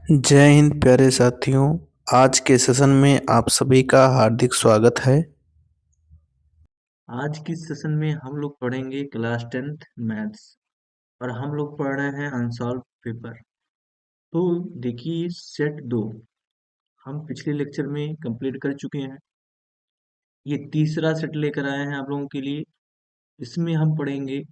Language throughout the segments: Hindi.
जय हिंद प्यारे साथियों। आज के सेशन में आप सभी का हार्दिक स्वागत है। आज की सेशन में हम लोग पढ़ेंगे क्लास 10th मैथ्स और हम लोग पढ़ रहे हैं अनसॉल्व पेपर। तो देखिए सेट 2 हम पिछले लेक्चर में कंप्लीट कर चुके हैं। ये तीसरा सेट लेकर आए हैं आप लोगों के लिए। इसमें हम पढ़ेंगे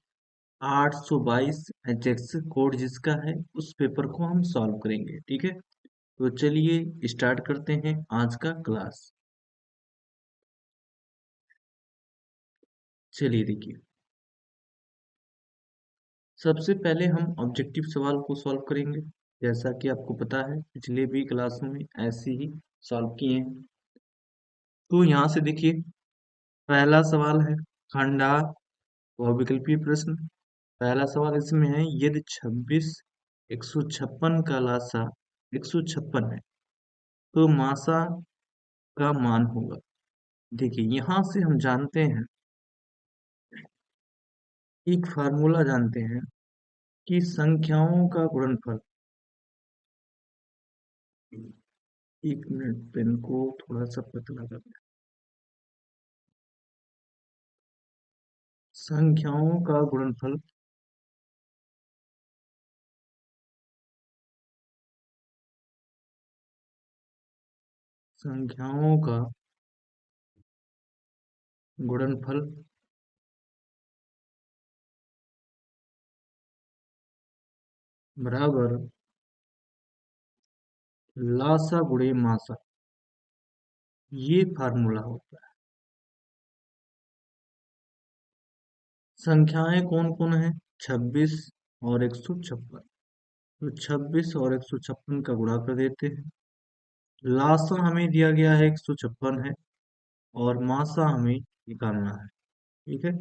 822 एचएक्स कोड जिसका है उस पेपर को हम सॉल्व करेंगे। ठीक है, तो चलिए स्टार्ट करते हैं आज का क्लास। चलिए देखिए, सबसे पहले हम ऑब्जेक्टिव सवाल को सॉल्व करेंगे। जैसा कि आपको पता है पिछले भी क्लासों में ऐसे ही सॉल्व किए हैं। तो यहाँ से देखिए, पहला सवाल है खंडा बहुविकल्पीय प्रश्न। पहला सवाल इसमें है, यदि 26 156 का लासा 156 है तो मासा का मान होगा। देखिए यहाँ से हम जानते हैं, एक फार्मूला जानते हैं कि संख्याओं का गुणनफल। एक मिनट, पेन को थोड़ा सा पतला कर। संख्याओं का गुणनफल संख्याओं का गुणनफल बराबर लासा गुणे मासा। ये फार्मूला होता है। संख्याएं कौन कौन है? 26 और 156। तो 26 और 156 का गुणा कर देते हैं। लासा हमें दिया गया है 156 है और मासा हमें निकालना है। ठीक है,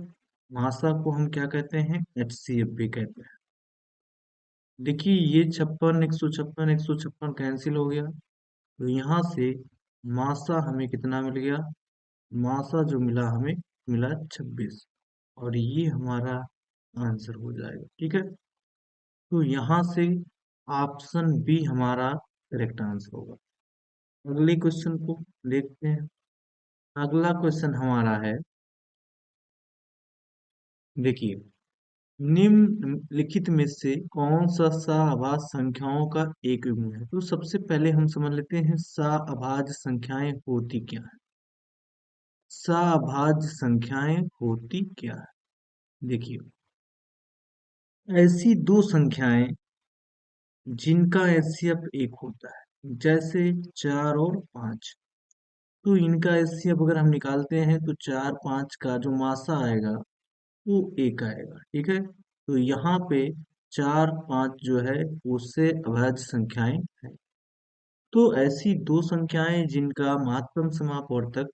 मासा को हम क्या कहते हैं? HCF भी कहते हैं। देखिए ये 56 156 156 कैंसिल हो गया, तो यहाँ से मासा हमें कितना मिल गया? मासा जो मिला हमें, मिला 26। और ये हमारा आंसर हो जाएगा। ठीक है, तो यहाँ से ऑप्शन बी हमारा करेक्ट आंसर होगा। अगले क्वेश्चन को देखते हैं। अगला क्वेश्चन हमारा है, देखिए, निम्नलिखित में से कौन सा सह संख्याओं का एक युग्म है? तो सबसे पहले हम समझ लेते हैं सह संख्याएं होती क्या है। सह संख्याएं होती क्या है? देखिए, ऐसी दो संख्याएं जिनका एचसीएफ एक होता है, जैसे 4 और 5। तो इनका एचसीएफ अगर हम निकालते हैं तो 4 5 का जो मासा आएगा वो एक आएगा। ठीक है, तो यहाँ पे 4 5 जो है उससे अभाज्य संख्याएं हैं। तो ऐसी दो संख्याएं जिनका मात्रम समापवर्तक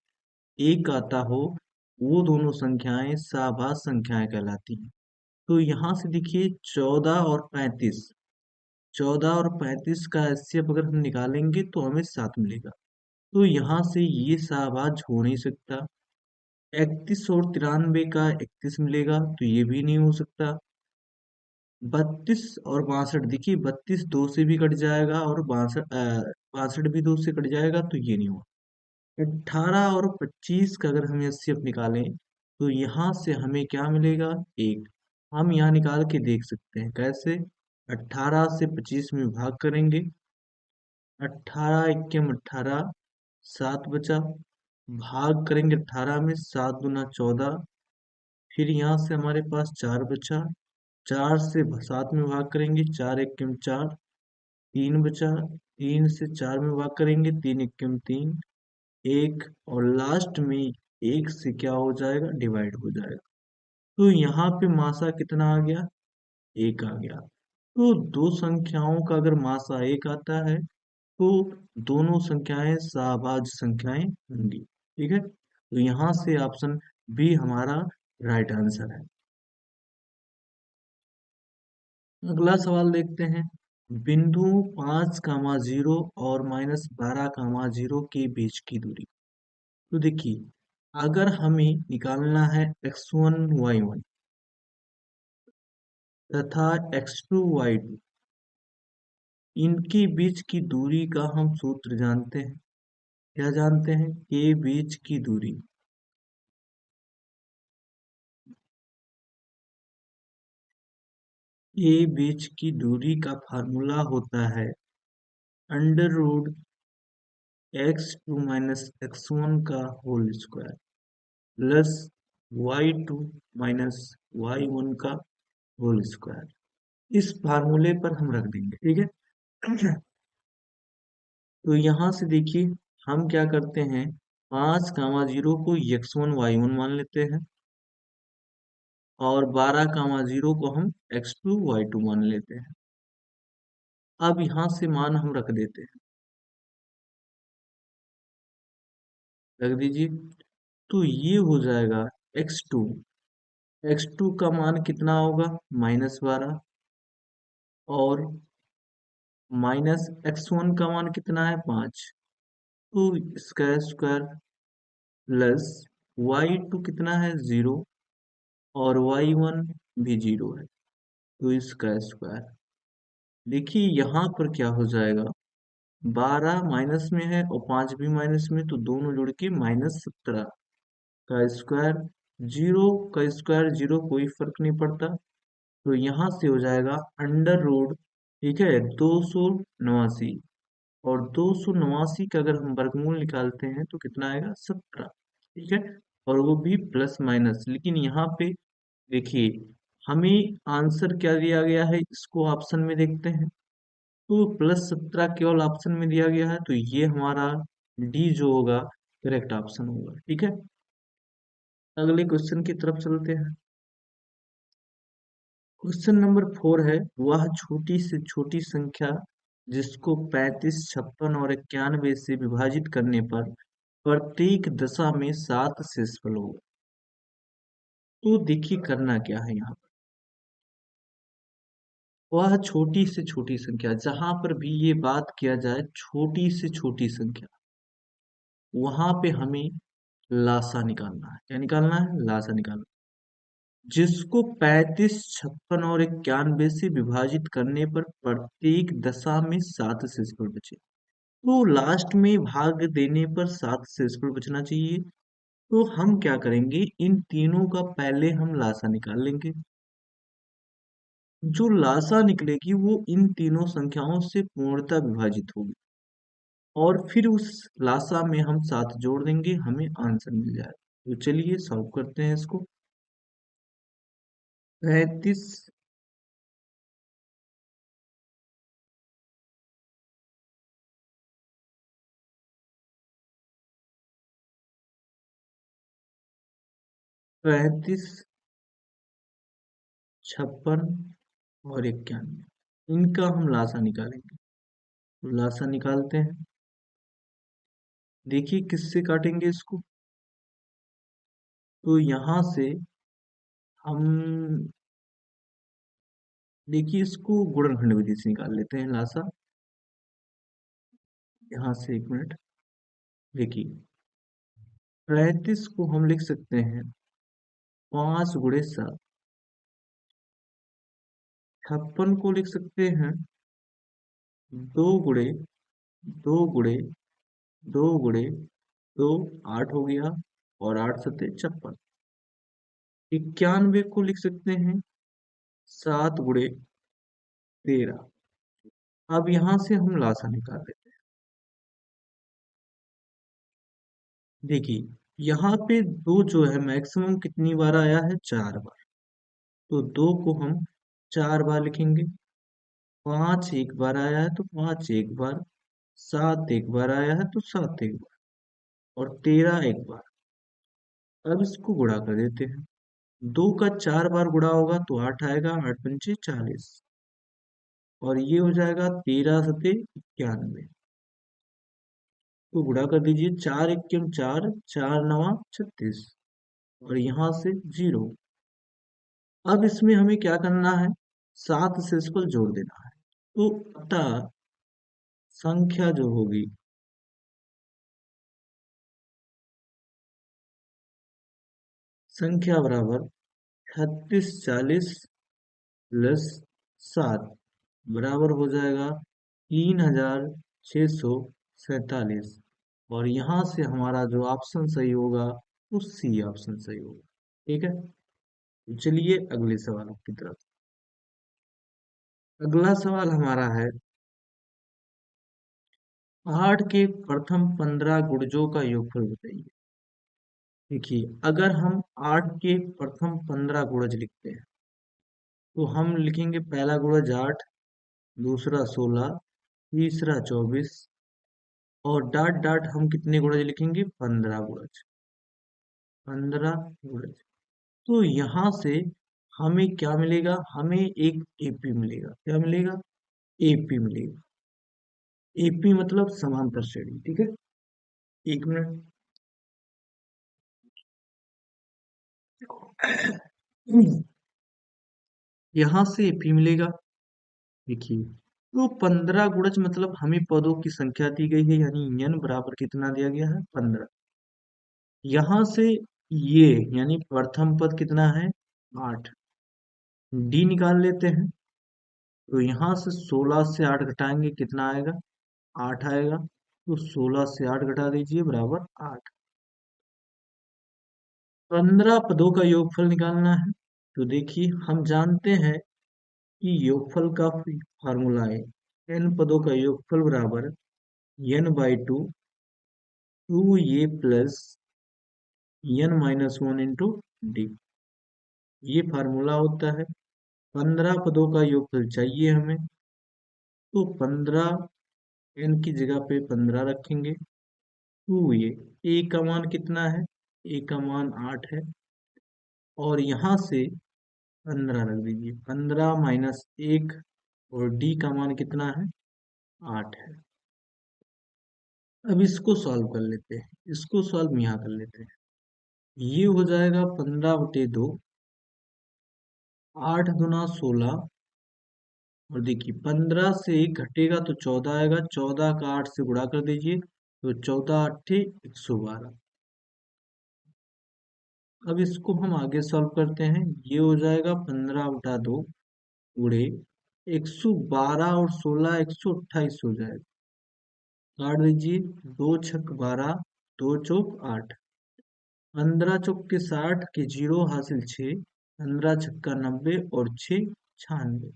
एक आता हो, वो दोनों संख्याएं सभाज्य संख्याएं कहलाती हैं। तो यहाँ से देखिए 14 और 35 का एचसीएफ अगर हम निकालेंगे तो हमें 7 मिलेगा। तो यहाँ से ये शाहबाज हो नहीं सकता। 31 और 93 का 31 मिलेगा, तो ये भी नहीं हो सकता। 32 और 62, देखिए 32 दो से भी कट जाएगा और 62 भी दो से कट जाएगा, तो ये नहीं होगा। 18 और 25 का अगर हम एचसीएफ निकालें तो यहाँ से हमें क्या मिलेगा? एक। हम यहाँ निकाल के देख सकते हैं कैसे। 18 से 25 में भाग करेंगे, 18 एकम 18, 7 बचा। भाग करेंगे 18 में, 7 दूना 14। फिर यहाँ से हमारे पास 4 बचा। 4 से 7 में भाग करेंगे, 4 एकम 4, 3 बचा। 3 से 4 में भाग करेंगे, 3 एकम 3, एक। और लास्ट में एक से क्या हो जाएगा? डिवाइड हो जाएगा। तो यहाँ पे मासा कितना आ गया? एक आ गया। तो दो संख्याओं का अगर मासा एक आता है तो दोनों संख्याएं सहभाज्य संख्याएं होंगी। ठीक है, तो यहाँ से ऑप्शन बी हमारा राइट आंसर है। अगला सवाल देखते हैं। बिंदु 5, 0 और -12, 0 के बीच की दूरी। तो देखिए, अगर हमें निकालना है x1 y1 तथा x2 y2, इनके बीच की दूरी का हम सूत्र जानते हैं। क्या जानते हैं? के बीच की दूरी। के बीच की दूरी का फार्मूला होता है under root x2 minus x1 का whole square plus y2 minus y1 का होल स्क्वायर। इस फार्मूले पर हम रख देंगे, ठीक है। तो यहाँ से देखिए हम क्या करते हैं, 5, 0 को x1 y1 मान लेते हैं और 12, 0 को हम x2 y2 मान लेते हैं। अब यहाँ से मान हम रख देते हैं, रख दीजिए। तो ये हो जाएगा x2। x2 का मान कितना होगा? -12। और माइनस x1 का मान कितना है? 5। तो इसका स्क्वायर प्लस y2 कितना है? 0। और y1 भी 0 है, तो इसका स्क्वायर। देखिए यहाँ पर क्या हो जाएगा, 12 माइनस में है और 5 भी माइनस में, तो दोनों जुड़ के -17 का स्क्वायर। 0 का स्क्वायर 0, कोई फर्क नहीं पड़ता। तो यहाँ से हो जाएगा अंडर रूट, ठीक है, 289। और 289 का अगर हम वर्गमूल निकालते हैं तो कितना आएगा? 17, ठीक है। और वो भी प्लस माइनस, लेकिन यहाँ पे देखिए हमें आंसर क्या दिया गया है, इसको ऑप्शन में देखते हैं। तो +17 केवल ऑप्शन में दिया गया है, तो ये हमारा डी जो होगा करेक्ट ऑप्शन होगा, ठीक है। अगले क्वेश्चन की तरफ चलते हैं। क्वेश्चन नंबर 4 है, वह छोटी से छोटी संख्या जिसको 35, 56 और 91 से विभाजित करने पर प्रत्येक दशा में 7 शेषफल होगा। तो देखिए करना क्या है यहाँ पर, वह छोटी से छोटी संख्या, जहां पर भी ये बात किया जाए छोटी से छोटी संख्या, वहां पे हमें लासा निकालना है। क्या निकालना है? लासा निकालना। जिसको 35, 56 और 91 से विभाजित करने पर प्रत्येक दशा में 7 शेषफल बचे। तो लास्ट में भाग देने पर 7 शेषफल बचना चाहिए। तो हम क्या करेंगे, इन तीनों का पहले हम लासा निकाल लेंगे। जो लासा निकलेगी वो इन तीनों संख्याओं से पूर्णतः विभाजित होगी और फिर उस लासा में हम 7 जोड़ देंगे, हमें आंसर मिल जाएगा। तो चलिए सॉल्व करते हैं इसको। 35, 35, 56 और 91, इनका हम लासा निकालेंगे। तो लासा निकालते हैं। देखिए किससे काटेंगे इसको, तो यहां से हम देखिए इसको गुणनखंड विधि से निकाल लेते हैं लासा। यहाँ से एक मिनट, देखिए 35 को हम लिख सकते हैं 5 × 7। 56 को लिख सकते हैं 2 × 2 × 2 × 2, 8 हो गया, और 8 × 7 = 56। 91 को लिख सकते हैं 7 × 13। अब यहां से हम लासा निकाल लेते हैं। देखिए यहाँ पे 2 जो है मैक्सिमम कितनी बार आया है? 4 बार। तो 2 को हम 4 बार लिखेंगे। 5 एक बार आया है तो 5 एक बार, 7 एक बार आया है तो 7 एक बार, और 13 एक बार। अब इसको गुणा कर देते हैं। 2 का 4 बार गुणा होगा तो 8 आएगा, 8 × 5 = 40, और ये हो जाएगा 13×7 = 91। तो गुणा कर दीजिए, 4 × 4 = 4×9 = 36, और यहाँ से 0। अब इसमें हमें क्या करना है, 7 शेषफल जोड़ देना है। तो अतः संख्या जो होगी, संख्या बराबर 36, 40 + 7 बराबर हो जाएगा 3647। और यहाँ से हमारा जो ऑप्शन सही होगा वो सी ऑप्शन सही होगा। ठीक है, तो चलिए अगले सवाल की तरफ। अगला सवाल हमारा है, 8 के प्रथम 15 गुणजों का योगफल बताइए। देखिए, अगर हम 8 के प्रथम 15 गुणज लिखते हैं तो हम लिखेंगे पहला गुणज 8, दूसरा 16, तीसरा 24, और डाट डाट हम कितने गुणज लिखेंगे? 15 गुणज। 15 गुणज। तो यहाँ से हमें क्या मिलेगा? हमें एक एपी मिलेगा। क्या मिलेगा? एपी मिलेगा। एपी मतलब समांतर श्रेणी। ठीक है, एक मिनट। यहाँ से एपी मिलेगा। देखिए, तो 15 गुणज मतलब हमें पदों की संख्या दी गई है, यानी n बराबर कितना दिया गया है? 15। यहाँ से ये यानी प्रथम पद कितना है? 8। डी निकाल लेते हैं। तो यहाँ से 16 से 8 घटाएंगे, कितना आएगा? 8 आएगा। तो 16 से 8 घटा दीजिए, बराबर 8। 15 पदों का योगफल निकालना है। तो देखिए, हम जानते हैं कि योगफल का फार्मूला है n पदों का योगफल बराबर n/2 2a plus n-1 into D. ये फार्मूला होता है। 15 पदों का योगफल चाहिए हमें, तो 15 n की जगह पे 15 रखेंगे। 2a, a का मान कितना है? a का मान 8 है। और यहाँ से 15 रख दीजिए। 15 माइनस 1, और d का मान कितना है? 8 है। अब इसको सॉल्व कर लेते हैं। इसको सॉल्व यहाँ कर लेते हैं। ये हो जाएगा 15/2, 8 दूना 16। और देखिए, 15 से 1 घटेगा तो 14 आएगा। 14 का 8 से गुणा कर दीजिए, तो 14 8 112। अब इसको हम आगे सॉल्व करते हैं। ये हो जाएगा 15/2 गुणे 112, और 16 128 हो जाएगा। काट दीजिए, 2 छक 12, 2 चौक 8, 15 चौक के 60 के 0 हासिल 6, 15 छक्का 90, और 6 96।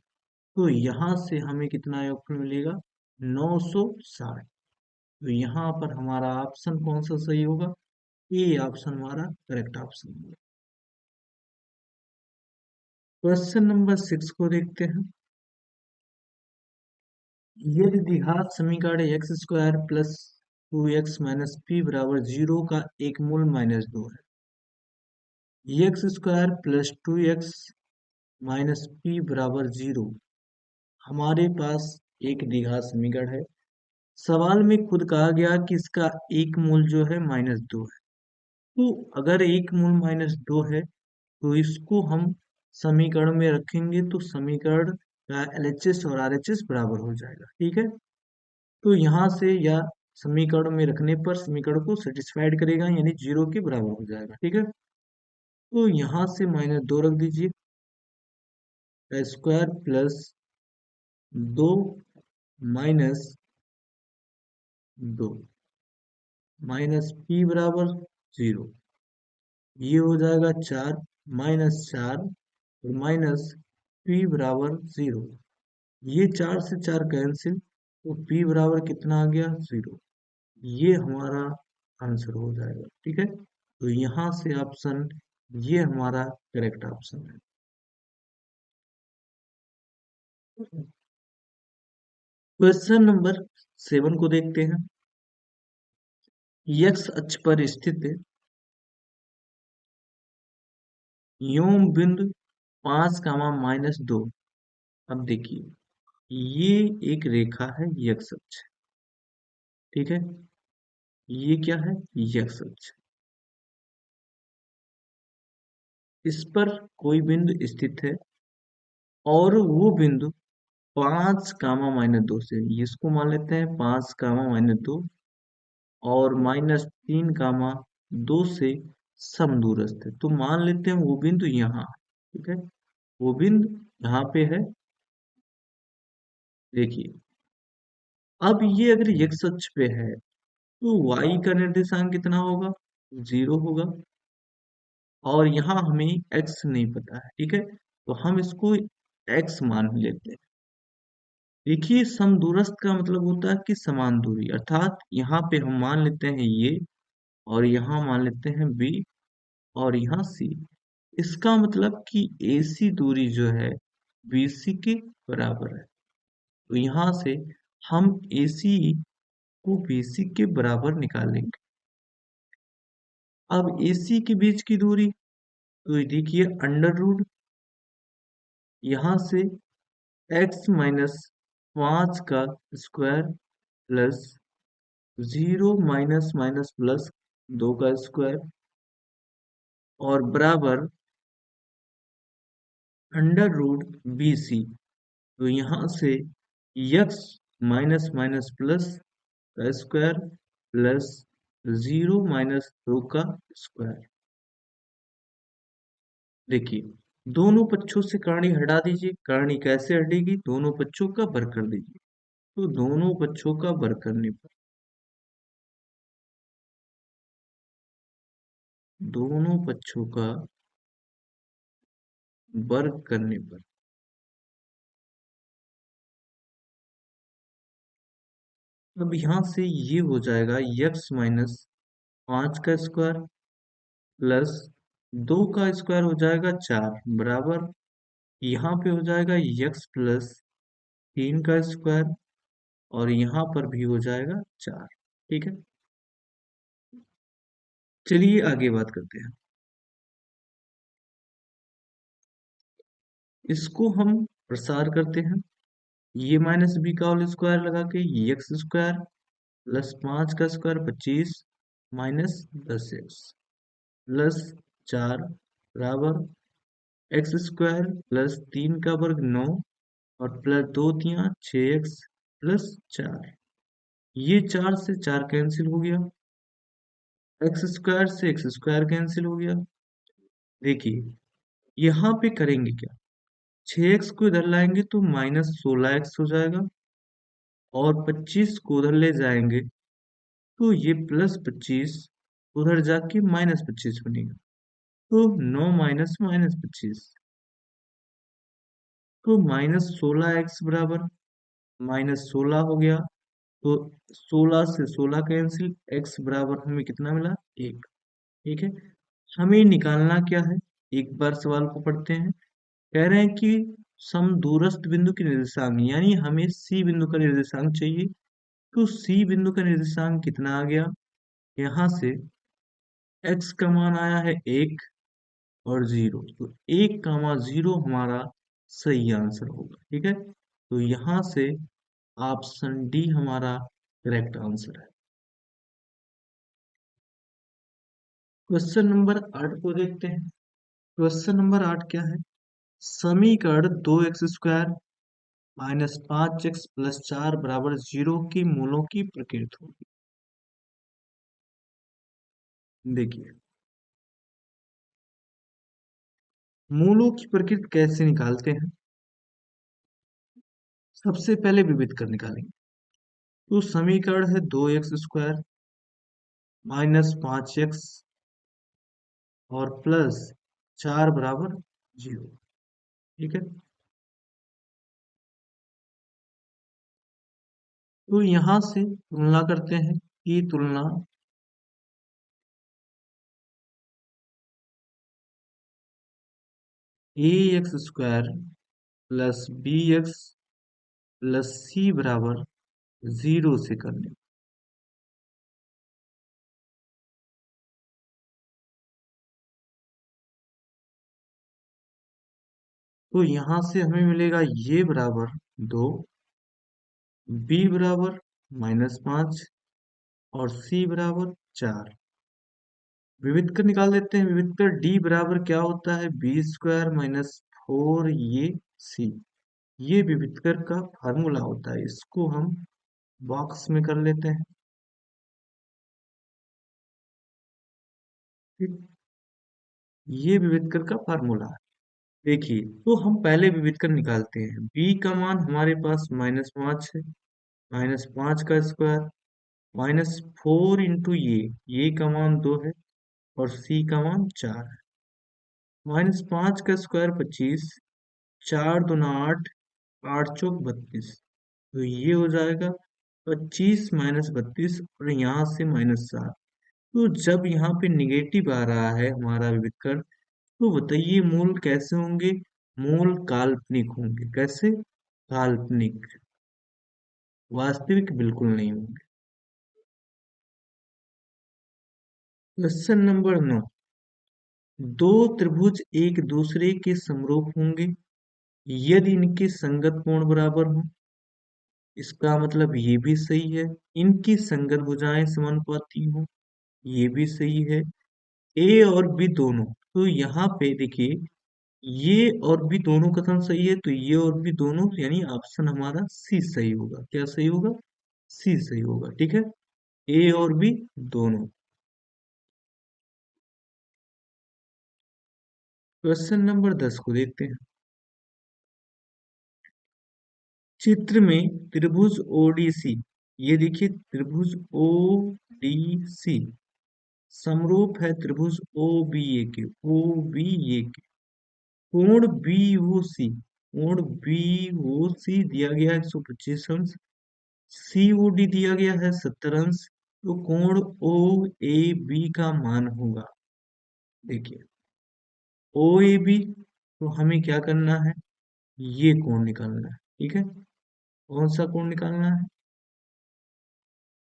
तो यहाँ से हमें कितना योगफल मिलेगा? 960। तो यहाँ पर हमारा ऑप्शन कौन सा सही होगा? ए ऑप्शन हमारा करेक्ट ऑप्शन होगा। क्वेश्चन नंबर 6 को देखते हैं। यदि द्विघात समीकरण x square plus 2x minus P बराबर 0 का एक मूल -2 है। X square plus 2x minus P बराबर 0 हमारे पास एक द्विघात समीकरण है। सवाल में खुद कहा गया कि इसका एक मूल जो है -2 है। तो अगर एक मूल -2 है तो इसको हम समीकरण में रखेंगे, तो समीकरण का LHS और RHS बराबर हो जाएगा। ठीक है, तो यहाँ से या समीकरण में रखने पर समीकरण को सेटिस्फाइड करेगा, यानी 0 के बराबर हो जाएगा। ठीक है, तो यहाँ से -2 रख दीजिए। Square plus 2 minus 2 minus P बराबर 0। ये हो जाएगा 4 माइनस 4, और माइनस पी बराबर 0। ये 4 से 4 कैंसिल, तो p बराबर कितना आ गया? 0। ये हमारा आंसर हो जाएगा। ठीक है, तो यहाँ से ऑप्शन ये हमारा करेक्ट ऑप्शन है। क्वेश्चन नंबर 7 को देखते हैं। x अक्ष पर स्थित योम बिंदु 5, -2। अब देखिए, ये एक रेखा है x अक्ष। ठीक है, ये क्या है? x अक्ष। इस पर कोई बिंदु स्थित है, और वो बिंदु 5, -2 से, इसको मान लेते हैं 5, -2, और -3, 2 से समदूरस्थ है। तो मान लेते हैं वो बिंदु यहाँ। ठीक है, वो बिंदु यहाँ पे है। देखिए, अब ये अगर x अक्ष पे है तो y का निर्देशांक कितना होगा? 0 होगा। और यहाँ हमें x नहीं पता है, ठीक है, तो हम इसको x मान लेते हैं। देखिए, समदूरस्थ का मतलब होता है कि समान दूरी, अर्थात यहाँ पे हम मान लेते हैं ये, और यहाँ मान लेते हैं b, और यहाँ c। इसका मतलब कि AC दूरी जो है BC के बराबर है। तो यहाँ से हम AC को BC के बराबर निकालेंगे। अब AC के बीच की दूरी, तो ये देखिए अंडर रूट, यहाँ से x माइनस 5 का square plus 0 minus minus plus 2 का स्क्वायर, और बराबर अंडर रूट BC। तो यहाँ से x माइनस माइनस प्लस का स्क्वायर प्लस 0 माइनस 2 का स्क्वायर। देखिए, दोनों पक्षों से करणी हटा दीजिए। करणी कैसे हटेगी? दोनों पक्षों का वर्ग कर दीजिए। तो दोनों पक्षों का वर्ग करने पर, दोनों पक्षों का वर्ग करने पर, अब यहाँ से ये हो जाएगा x माइनस 5 का स्क्वायर प्लस 2 का स्क्वायर हो जाएगा 4, बराबर यहाँ पे हो जाएगा x प्लस 3 का स्क्वायर, और यहाँ पर भी हो जाएगा 4। ठीक है, चलिए आगे बात करते हैं। इसको हम प्रसार करते हैं, ये माइनस बी का होल स्क्वायर लगा के एक्स स्क्वायर प्लस 5 का स्क्वायर 25 माइनस 10x प्लस 4 बराबर एक्स स्क्वायर प्लस 3 का वर्ग 9, और प्लस 2 तिया 6x प्लस 4। ये 4 से 4 कैंसिल हो गया, एक्स स्क्वायर से एक्स स्क्वायर कैंसिल हो गया। देखिए, यहाँ पे करेंगे क्या, 6x को इधर लाएंगे तो माइनस 16x हो जाएगा, और 25 को उधर ले जाएंगे तो ये प्लस 25 उधर जाके माइनस 25 बनेगा। तो 9 माइनस माइनस 25, तो माइनस 16x बराबर माइनस 16 हो गया। तो 16 से 16 कैंसिल, x बराबर हमें कितना मिला? 1। ठीक है, हमें निकालना क्या है, एक बार सवाल को पढ़ते हैं। कह रहे हैं कि समदूरस्थ बिंदु के निर्देशांक, यानी हमें C बिंदु का निर्देशांक चाहिए। तो C बिंदु का निर्देशांक कितना आ गया? यहाँ से x का मान आया है 1 और 0, तो 1, 0 हमारा सही आंसर होगा। ठीक है, तो यहाँ से ऑप्शन डी हमारा करेक्ट आंसर है। क्वेश्चन नंबर 8 को देखते हैं। क्वेश्चन नंबर 8 क्या है? समीकरण 2x² माइनस 5x प्लस 4 बराबर 0 की मूलों की प्रकृति होगी। देखिए, मूलों की प्रकृति कैसे निकालते हैं? सबसे पहले विविध कर निकालेंगे। तो समीकरण है 2x² माइनस 5x और प्लस 4 बराबर 0। ठीक है, तो यहां से तुलना करते हैं कि तुलना ax² plus bx plus c बराबर 0 से करने। तो यहां से हमें मिलेगा ये बराबर 2, b बराबर -5 और c बराबर 4। विविध कर निकाल देते हैं। विविध कर d बराबर क्या होता है? b² माइनस 4 ये c, ये विविध कर का फार्मूला होता है। इसको हम बॉक्स में कर लेते हैं। ठीक, ये विविध कर का फार्मूला है। देखिए, तो हम पहले विविध कर निकालते हैं। b का मान हमारे पास -5 है, -5 का स्क्वायर -4 इंटू ये का मान 2 है और c का मान 4 है। -5 का स्क्वायर 25, 4 दूना 8, 8 चौक 32, तो ये हो जाएगा 25 माइनस 32 और यहाँ से -7। तो जब यहाँ पे निगेटिव आ रहा है हमारा विकर्ण, तो बताइए मूल कैसे होंगे? मूल काल्पनिक होंगे। कैसे? काल्पनिक। वास्तविक बिल्कुल नहीं होंगे। Question number 9। दो त्रिभुज एक दूसरे के समरूप होंगे यदि इनके संगत कोण बराबर हों। इसका मतलब ये भी सही है। इनकी संगत भुजाएं समानुपाती हों, ये भी सही है। ए और बी दोनों, तो यहाँ पे देखिए ये और बी दोनों कथन सही है, तो ये और बी दोनों यानी ऑप्शन हमारा सी सही होगा। क्या सही होगा? सी सही होगा। ठीक है, ए और बी दोनों। क्वेश्चन नंबर 10 को देखते हैं। चित्र में त्रिभुज ओडीसी, ये देखिए त्रिभुज ओडीसी समरूप है त्रिभुज ओबीए के। ओबीए के कोण बीओसी, कोण बीओसी दिया गया 125 अंश, सीओडी दिया गया है 70 अंश, तो कोण ओ ए बी का मान होगा। देखिए ओ ए बी, तो हमें क्या करना है? ये कोण निकालना है। ठीक है, कौन सा कोण निकालना है?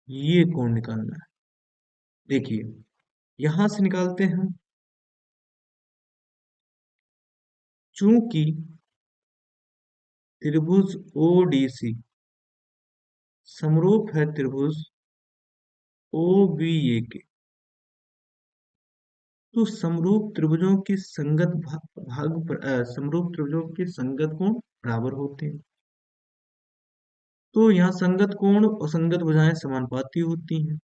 ये कोण निकालना है। देखिए यहां से निकालते हैं। चूंकि त्रिभुज ओडीसी समरूप है त्रिभुज ओबीए के, तो समरूप त्रिभुजों के संगत समरूप त्रिभुजों के संगत कोण बराबर होते हैं। तो यहाँ संगत कोण और संगत भुजाएं समानुपाती होती हैं।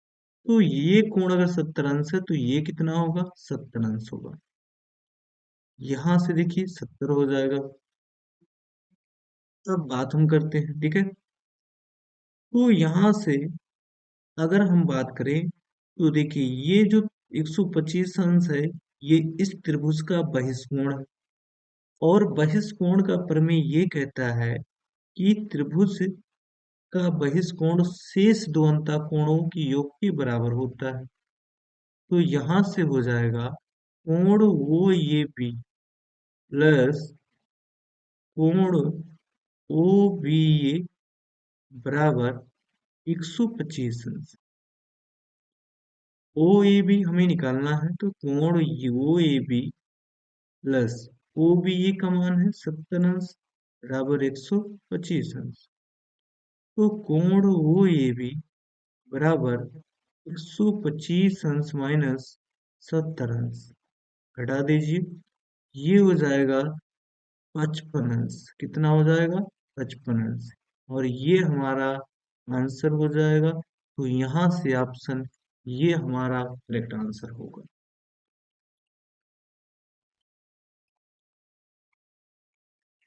तो ये कोण अगर 70 अंश है तो ये कितना होगा? 70 अंश होगा। यहां से देखिए 70 हो जाएगा। अब बात हम करते हैं। ठीक है, तो यहां से अगर हम बात करें तो देखिए ये जो 125 अंश है ये इस त्रिभुज का बहिष्कोण है, और बहिष्कोण का प्रमेय ये कहता है कि त्रिभुज का बहिष्कोण शेष दो अंतःकोणों की योग के बराबर होता है। तो यहां से हो जाएगा कोण ओ ये बी प्लस कोण ओ बी ए बराबर 125 अंश। ओ ए बी हमें निकालना है, तो कोण O A B plus O B A का मान है 70 अंश बराबर 125 अंश। तो कोण ओ ए बी बराबर 125 अंश माइनस 70 अंश घटा दीजिए, ये हो जाएगा 55 अंश। कितना हो जाएगा? 55 अंश। और ये हमारा आंसर हो जाएगा। तो यहां से ऑप्शन ये हमारा करेक्ट आंसर होगा।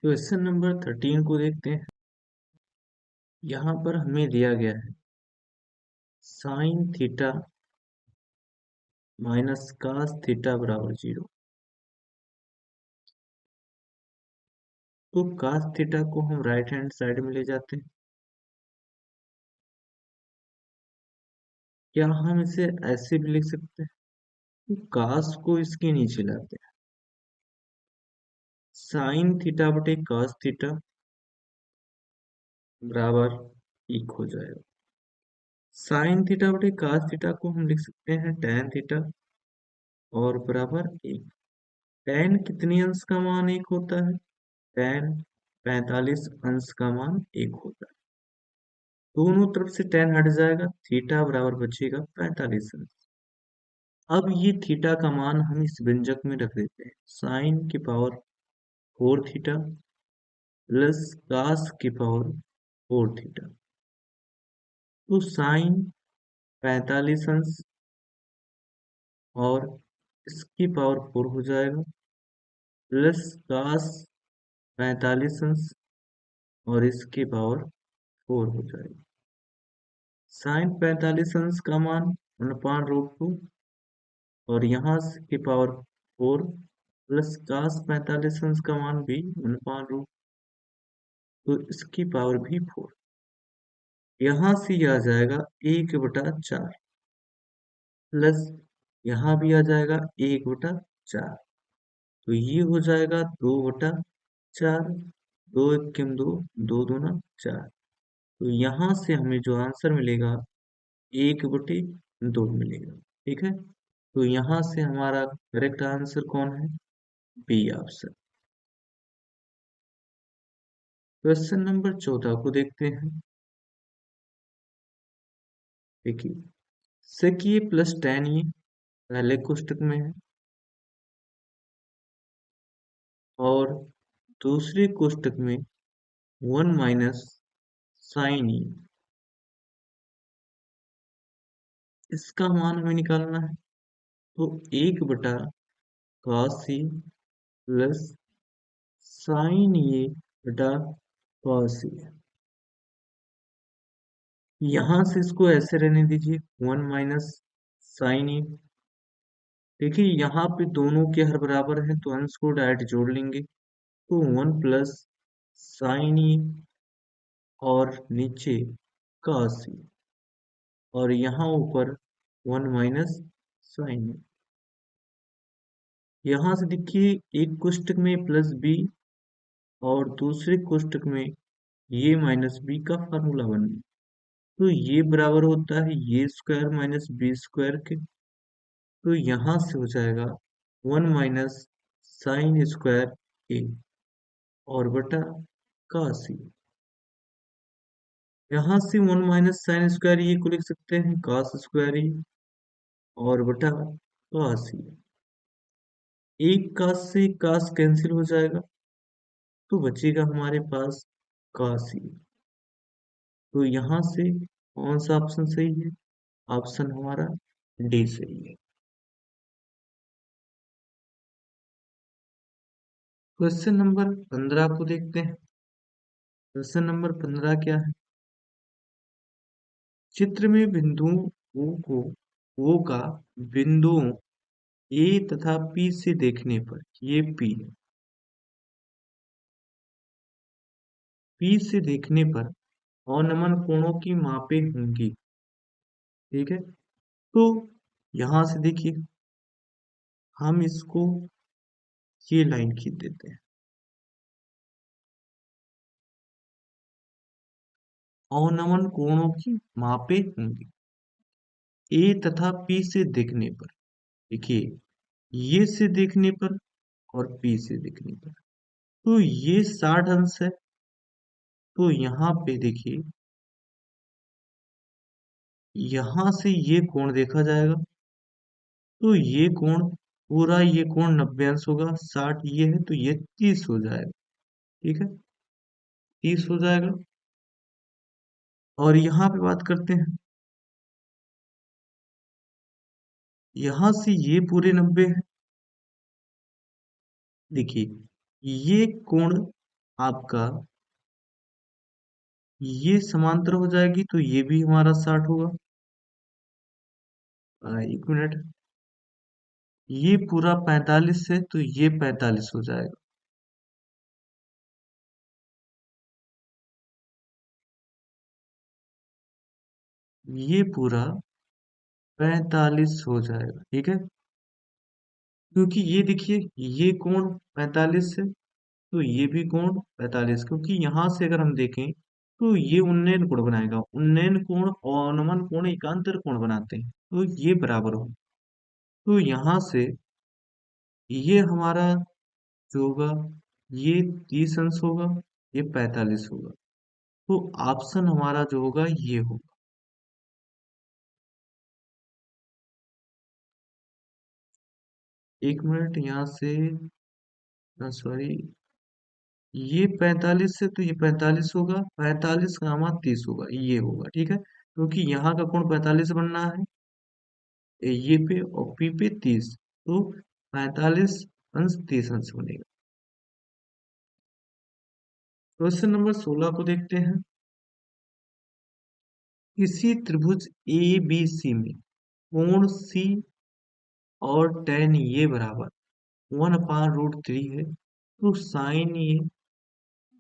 क्वेश्चन नंबर 13 को देखते हैं। यहाँ पर हमें दिया गया है sine theta minus cos theta बराबर 0। तो कास थीटा को हम राइट हैंड साइड में ले जाते हैं। क्या हम इसे ऐसे भी लिख सकते हैं? तो कास को इसके नीचे लाते हैं, साइन थीटा बटे कास थीटा बराबर एक हो जाएगा। साइन थीटा बटे कास थीटा को हम लिख सकते हैं tan थीटा और बराबर एक। tan कितनी अंश का मान एक होता है? tan 45 अंश का मान एक होता है। दोनों तरफ से tan हट जाएगा, थीटा बराबर बचेगा 45 अंश। अब ये थीटा का मान हम इस व्यंजक में रख देते हैं, साइन की पावर 4 थीटा प्लस कास की पावर 4 थीटा। तो साइन 45 अंश और इसकी पावर 4 हो जाएगा प्लस कास 45 अंश और इसकी पावर 4 हो जाएगी। साइन 45 अंश का मान 1/√2 और यहाँ की पावर 4 प्लस कास 45 अंश का मान भी 1/√2, तो इसकी पावर भी 4। यहाँ से ये आ जाएगा 1/4 प्लस यहाँ भी आ जाएगा 1/4, तो ये हो जाएगा 2/4। 2 × 1 = 2, 2×2 = 4। तो यहाँ से हमें जो आंसर मिलेगा 1/2 मिलेगा। ठीक है, तो यहाँ से हमारा करेक्ट आंसर कौन है? B option. क्वेश्चन नंबर 14 को देखते हैं। देखिए, sec a plus tan a पहले कोष्टक में है और दूसरे कोष्टक में 1 माइनस साइन ए, इसका मान हमें निकालना है। तो 1/cos ए प्लस साइन ए बटा cos ए, यहाँ से इसको ऐसे रहने दीजिए 1 माइनस साइन ए। देखिए यहाँ पे दोनों के हर बराबर है तो अंश को डायरेक्ट जोड़ लेंगे, तो 1 प्लस साइन ए और नीचे cos ए और यहाँ ऊपर 1 माइनस साइन ए। यहाँ से देखिए एक कोष्टक में प्लस बी और दूसरे कोष्टक में ये माइनस बी का फार्मूला बन गया, तो ये बराबर होता है ये स्क्वायर माइनस बी स्क्वायर के। तो यहाँ से हो जाएगा 1 माइनस साइन स्क्वायर ए और बटा cos ए। यहाँ से 1 माइनस साइन स्क्वायर ए को लिख सकते हैं cos स्क्वायर ए और बटा cos ए। एक cos से cos कैंसिल हो जाएगा तो बचेगा हमारे पास cos ए। तो यहाँ से कौन सा ऑप्शन सही है? ऑप्शन हमारा डी सही है। क्वेश्चन नंबर 15 को देखते हैं। क्वेश्चन नंबर 15 क्या है? चित्र में बिंदुओं O का बिंदुओं A तथा P से देखने पर, ये P है, P से देखने पर अवनमन कोणों की मापें होंगी। ठीक है, तो यहां से देखिए हम इसको ये लाइन खींच देते हैं। अवनमन कोणों की मापें होंगी A तथा P से देखने पर। देखिए ये से देखने पर और P से देखने पर, तो ये 60 अंश है, तो यहाँ पे देखिए यहाँ से ये कोण देखा जाएगा, तो ये कोण पूरा ये कोण 90 अंश होगा, 60 ये है तो ये 30 हो जाएगा। ठीक है, 30 हो जाएगा। और यहाँ पे बात करते हैं, यहाँ से ये पूरे 90 है। देखिए ये कोण आपका ये समांतर हो जाएगी तो ये भी हमारा 60 होगा। एक मिनट, ये पूरा 45 है तो ये 45 हो जाएगा। ये पूरा 45 हो जाएगा। ठीक है, क्योंकि ये देखिए ये कोण 45 है तो ये भी कोण 45, क्योंकि यहाँ से अगर हम देखें तो ये उन्नयन कोण बनाएगा। उन्नयन कोण और अवनमन कोण एकांतर कोण बनाते हैं, तो ये बराबर हो। तो यहाँ से ये हमारा जो होगा ये 30 अंश होगा, ये 45 होगा, तो ऑप्शन हमारा जो होगा ये होगा। एक मिनट, यहाँ से सॉरी, ये 45 है तो ये 45 होगा, 45 का 30 होगा, ये होगा। ठीक है, क्योंकि यहाँ का कोण 45 बनना है ये पे और पी पे 30, तो 45 अंश 30 अंश बनेगा। क्वेश्चन नंबर 16 को देखते हैं। इसी त्रिभुज ए बी सी में कोण सी और tan ये बराबर 1/√3 है, तो sine A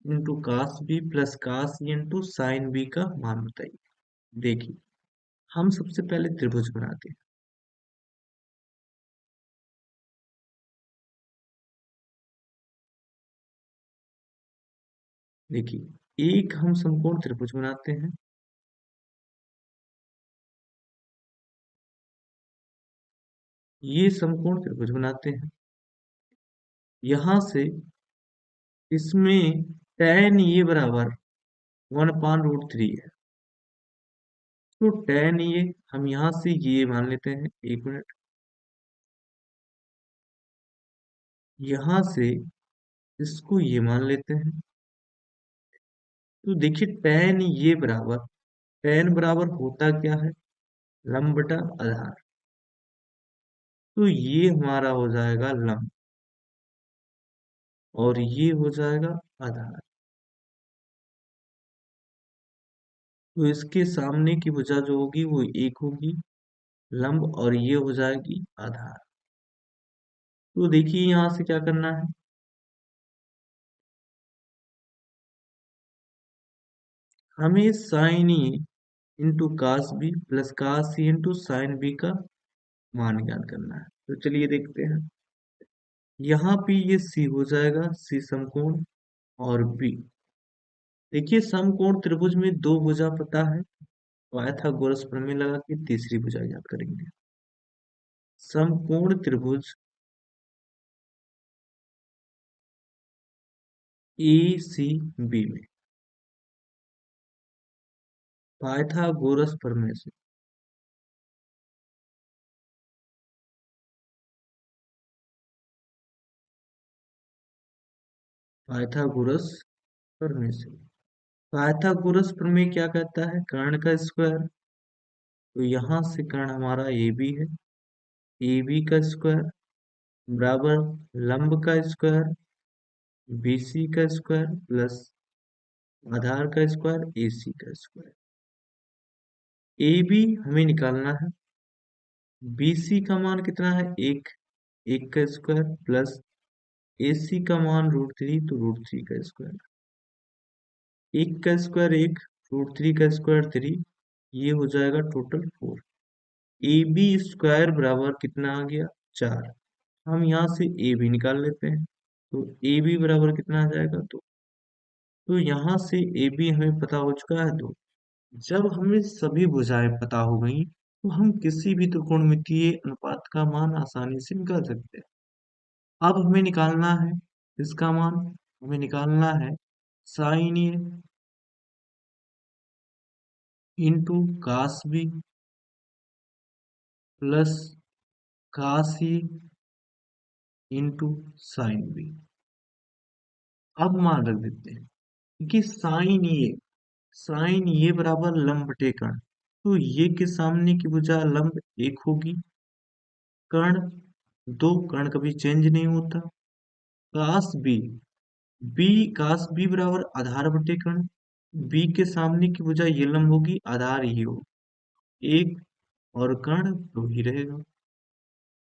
into cos B plus cos A into sine B का मान बताइए। देखिए, हम सबसे पहले त्रिभुज बनाते हैं। देखिए, एक हम समकोण त्रिभुज बनाते हैं। ये समकोण त्रिभुज बनाते हैं। यहां से इसमें tan ये बराबर 1/√3 है, तो tan ये हम यहां से ये मान लेते हैं। एक मिनट, यहां से इसको ये मान लेते हैं। तो देखिए, tan बराबर होता क्या है? लंब बटा आधार। तो ये हमारा हो जाएगा लंब और ये हो जाएगा आधार। तो इसके सामने की भुजा जो होगी वो एक होगी लंब, और ये हो जाएगी आधार। तो देखिए, यहां से क्या करना है? हमें sine A into cos B plus cos C into sine B का मान ज्ञात करना है। तो चलिए देखते हैं। यहाँ पे ये सी हो जाएगा, सी समकोण, और बी। देखिए, समकोण त्रिभुज में दो भुजा पता है, पाइथागोरस प्रमेय लगा के तीसरी भुजा ज्ञात करेंगे। समकोण त्रिभुज ए सी बी में पाइथागोरस प्रमेय से पाइथागोरस प्रमेय से पाइथागोरस प्रमेय क्या कहता है? कर्ण का स्क्वायर। तो यहां से कर्ण हमारा ए बी है, ए बी का स्क्वायर बराबर लंब का स्क्वायर बी सी का स्क्वायर प्लस आधार का स्क्वायर ए सी का स्क्वायर। ए बी हमें निकालना है। बी सी का मान कितना है? एक, एक का स्क्वायर प्लस ए सी का मान √3, तो √3 का स्क्वायर। एक का स्क्वायर एक, √3 का स्क्वायर 3, ये हो जाएगा टोटल 4। ए बी स्क्वायर बराबर कितना आ गया? 4। हम यहाँ से ए बी निकाल लेते हैं। तो ए बी बराबर कितना आ जाएगा? 2। तो यहाँ से ए बी हमें पता हो चुका है 2। जब हमें सभी भुजाएं पता हो गई, तो हम किसी भी त्रिकोणमितीय अनुपात का मान आसानी से निकाल सकते हैं। अब हमें निकालना है इसका मान। हमें निकालना है sine A into cos B plus cos A into sine B. अब मान रख देते हैं कि साइन ये बराबर लंब बटे कर्ण। तो ये के सामने की भुजा लंब एक होगी, कर्ण दो, कर्ण कभी चेंज नहीं होता। Cos B, B cos B बराबर आधार बटे कर्ण। बी के सामने की भुजा ये लंब होगी, आधार ये हो एक, और कर्ण दो ही रहेगा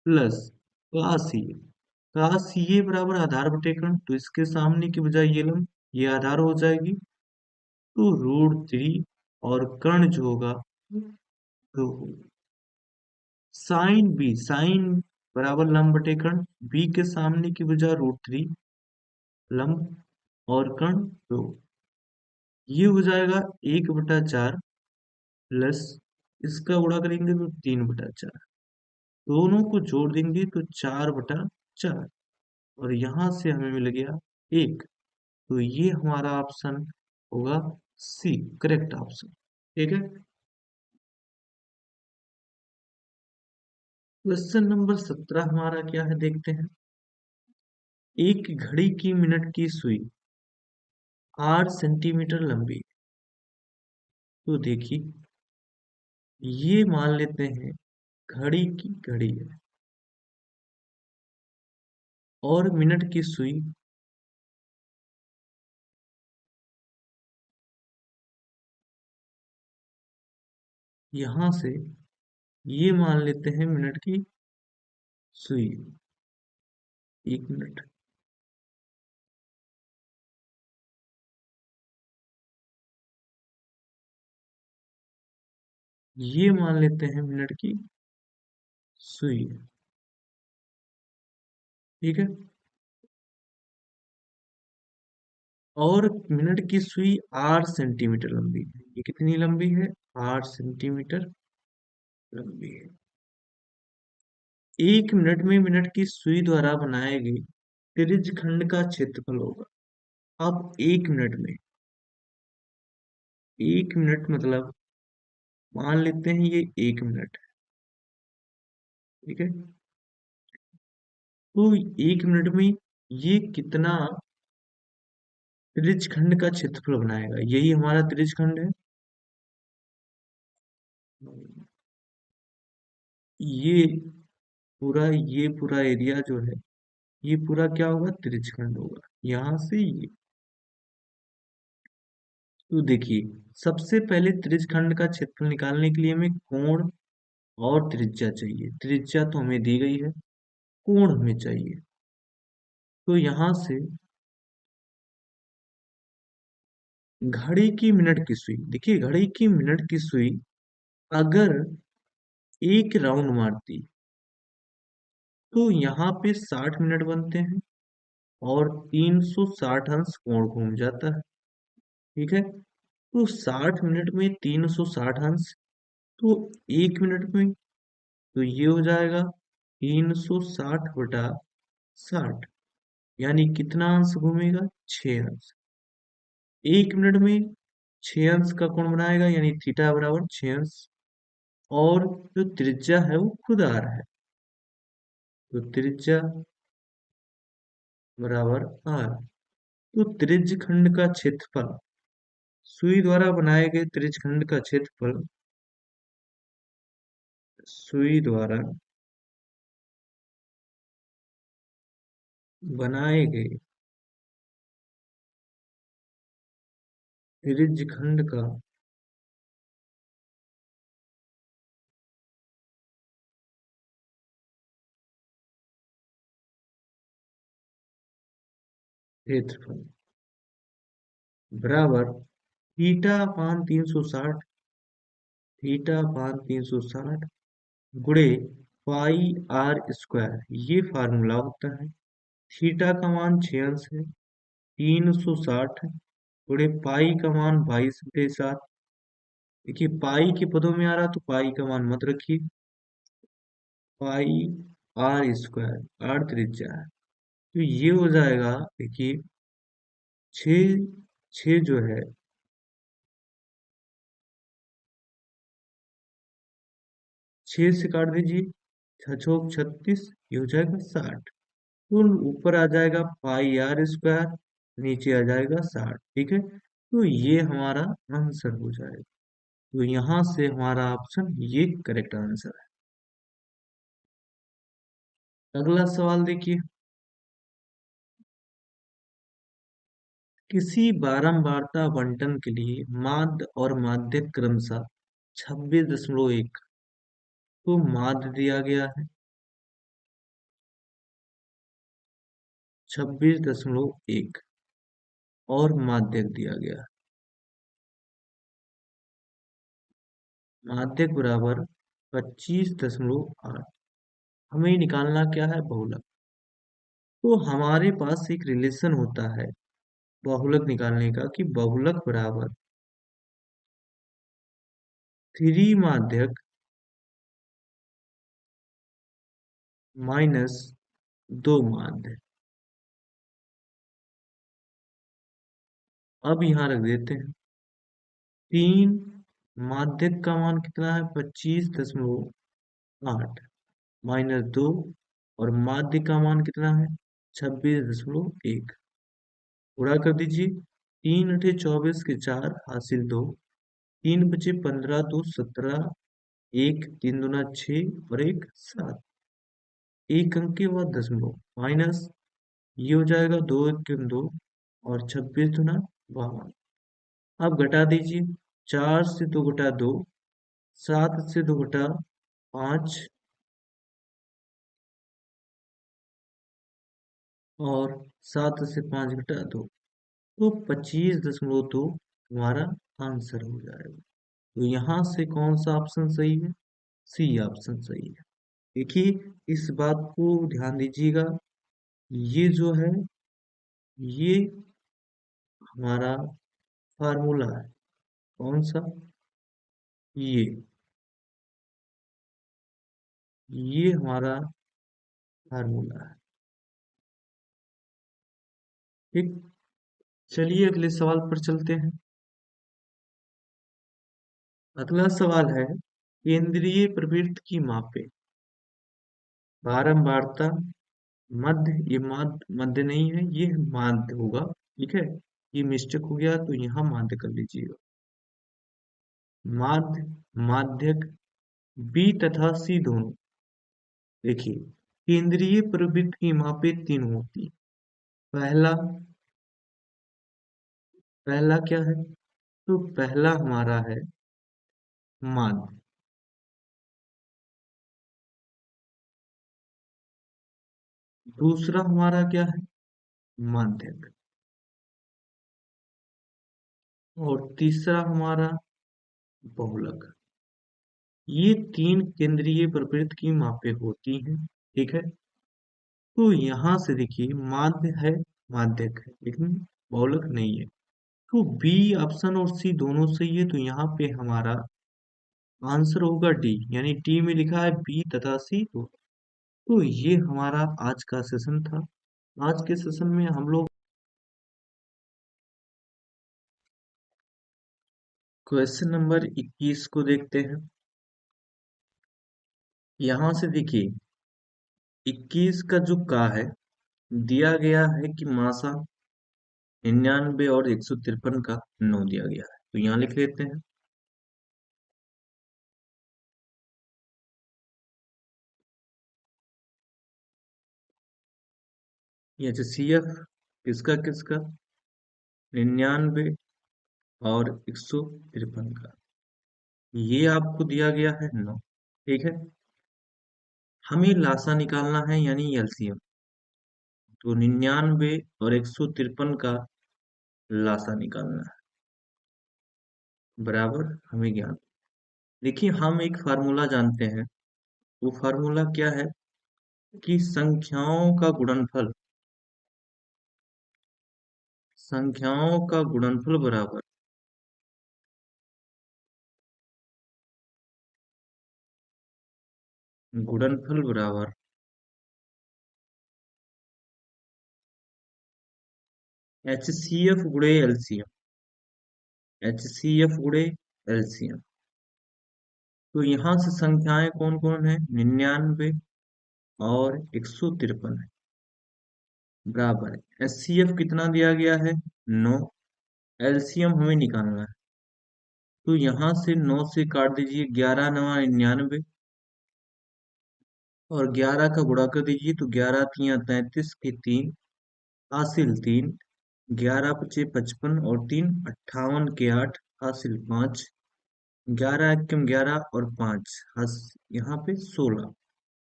प्लस कास ये बराबर आधार बटे कर्ण। तो इसके सामने की बजाय ये लंब, ये आधार हो जाएगी, तो √3, और कर्ण जो होगा दो होगा। साइन बराबर लंब बटे कर्ण, बी के सामने की बजाय √3 लंब, और कर्ण दो, ये हो जाएगा 1/4 प्लस इसका गुणा करेंगे तो 3/4, दोनों को जोड़ देंगे तो 4/4, और यहां से हमें मिल गया 1। तो ये हमारा ऑप्शन होगा सी, करेक्ट ऑप्शन। ठीक है। क्वेश्चन नंबर 17 हमारा क्या है, देखते हैं। एक घड़ी की मिनट की सुई 8 सेंटीमीटर लंबी। तो देखिए, ये मान लेते हैं घड़ी की घड़ी है, और मिनट की सुई यहां से ये मान लेते हैं मिनट की सुई। 1 मिनट। ये मान लेते हैं मिनट की सुई। ठीक है। और मिनट की सुई 8 सेंटीमीटर लंबी है। ये कितनी लंबी है? 8 सेंटीमीटर लंबी है। 1 मिनट में मिनट की सुई द्वारा बनाए गए त्रिज्य खंड का क्षेत्रफल होगा। अब 1 मिनट में, 1 मिनट मतलब मान लेते हैं ये 1 मिनट है। ठीक है। तो 1 मिनट में ये कितना त्रिज्य खंड का क्षेत्रफल बनाएगा? यही हमारा त्रिज्य खंड है। ये ये पूरा एरिया जो है, ये पूरा क्या होगा? त्रिज्य खंड होगा। यहां से ये, तो देखिए, सबसे पहले त्रिज्य खंड का क्षेत्रफल निकालने के लिए हमें कोण और त्रिज्या चाहिए। त्रिज्या तो हमें दी गई है, कोण हमें चाहिए। तो यहां से घड़ी की मिनट की सुई, देखिए घड़ी की मिनट की सुई अगर एक राउंड मारती तो यहाँ पे 60 मिनट बनते हैं और 360 अंश कोण घूम जाता है। ठीक है। तो 60 मिनट में 360 अंश, तो 1 मिनट में तो ये हो जाएगा 360/60। यानी कितना अंश घूमेगा? 6 अंश। 1 मिनट में 6 अंश का कोण बनाएगा, यानी थीटा बराबर 6 अंश। और जो त्रिज्या है वो खुद आ रहा है, तो त्रिज्या बराबर आर। तो त्रिज्य खंड का क्षेत्रफल, सुई द्वारा बनाए गए त्रिज्य खंड का क्षेत्रफल, सुई द्वारा बनाए गए त्रिज्य खंड का क्षेत्रफल बराबर थीटा/360, थीटा/360 गुणे पाई आर स्क्वायर। ये फार्मूला होता है। थीटा का मान 6 अंश है, 360 गुणे पाई का मान 22/7। देखिए पाई के पदों में आ रहा तो पाई का मान मत रखिए। पाई आर स्क्वायर, आर त्रिज्या है, तो ये हो जाएगा। देखिए छ छ जो है, 6 से काट दीजिए, 6 छक 36, ये हो जाएगा 60। तो ऊपर आ जाएगा पाई आर स्क्वायर, नीचे आ जाएगा 60। ठीक है। तो ये हमारा आंसर हो जाएगा। तो यहां से हमारा ऑप्शन ये करेक्ट आंसर है। अगला सवाल देखिए। किसी बारंबारता बंटन के लिए माध्य और माध्यक क्रमशः 26.1, तो माध्य दिया गया है 26.1 और माध्यक दिया गया है। माध्यक बराबर 25.8। हमें निकालना क्या है? बहुलक। तो हमारे पास एक रिलेशन होता है बहुलक निकालने का, कि बहुलक बराबर 3 माध्यक माइनस 2 माध्य। अब यहाँ रख देते हैं 3 माध्यक का मान कितना है? 25.8 माइनस 2, और माध्य का मान कितना है? 26.1। गुणा कर दीजिए, 3 × 8 = 24 के 4 हासिल 2, 3 बचे 15, 2 17, 1 3 दूना 6 और 1 7। एक अंक के बाद दशमलव माइनस, ये हो जाएगा 2 × 1 2 और 26 दूना 52। अब घटा दीजिए, 4 से 2 घटा 2, 7 से 2 घटा 5 और 7 से 5 घटा 2, तो 25.2 हमारा आंसर हो जाएगा। तो यहाँ से कौन सा ऑप्शन सही है? सी ऑप्शन सही है। देखिए, इस बात को ध्यान दीजिएगा, ये जो है ये हमारा फार्मूला है। कौन सा? ये हमारा फार्मूला है। ठीक, चलिए अगले सवाल पर चलते हैं। अगला सवाल है, केंद्रीय प्रवृत्ति की मापे। बारंबारता, मध्य, ये मध्य नहीं है, ये माध्य होगा। ठीक है, ये मिस्टेक हो गया तो यहाँ माध्य कर लीजिएगा। माध्य, माध्यक, बी तथा सी दोनों। देखिए, केंद्रीय प्रवृत्ति की मापे 3 होती। पहला पहला क्या है? तो पहला हमारा है माध्य। दूसरा हमारा क्या है? माध्यक। और तीसरा हमारा बहुलक। ये 3 केंद्रीय प्रवृत्ति की मापें होती हैं। ठीक है, तो यहाँ से देखिए, माध्य है, माध्यक है, लेकिन बहुलक नहीं है। तो बी ऑप्शन और सी दोनों सही है, तो यहाँ पे हमारा आंसर होगा डी, यानी डी में लिखा है बी तथा सी दोनों। तो ये हमारा आज का सेशन था। आज के सेशन में हम लोग क्वेश्चन नंबर 21 को देखते हैं। यहाँ से देखिए, 21 का जो का है, दिया गया है कि मासा 99 और 153 का 9 दिया गया है, तो यहाँ लिख लेते हैं। ये HCF किसका किसका? 99 और 153 का, ये आपको दिया गया है 9। ठीक है, हमें लासा निकालना है, यानी एलसीएम। तो 99 और 153 का लासा निकालना है, बराबर हमें ज्ञान। देखिए, हम एक फार्मूला जानते हैं। वो फार्मूला क्या है कि संख्याओं का गुणनफल बराबर गुणनफल बराबर HCF गुणे एलसीएम। HCF गुणे एलसीएम। तो यहाँ से संख्याएं कौन कौन है? 99 और 153 है, बराबर है। HCF कितना दिया गया है? 9। एलसीएम हमें निकालना है, तो यहाँ से 9 से काट दीजिए, 11 9 99 और 11 का गुणा कर दीजिए, तो 11 3 33 के 3 हासिल 3, 11 पचे 55 और 3 58 के 8 हासिल 5, 11 एकम 11 और 5 यहाँ पे 16,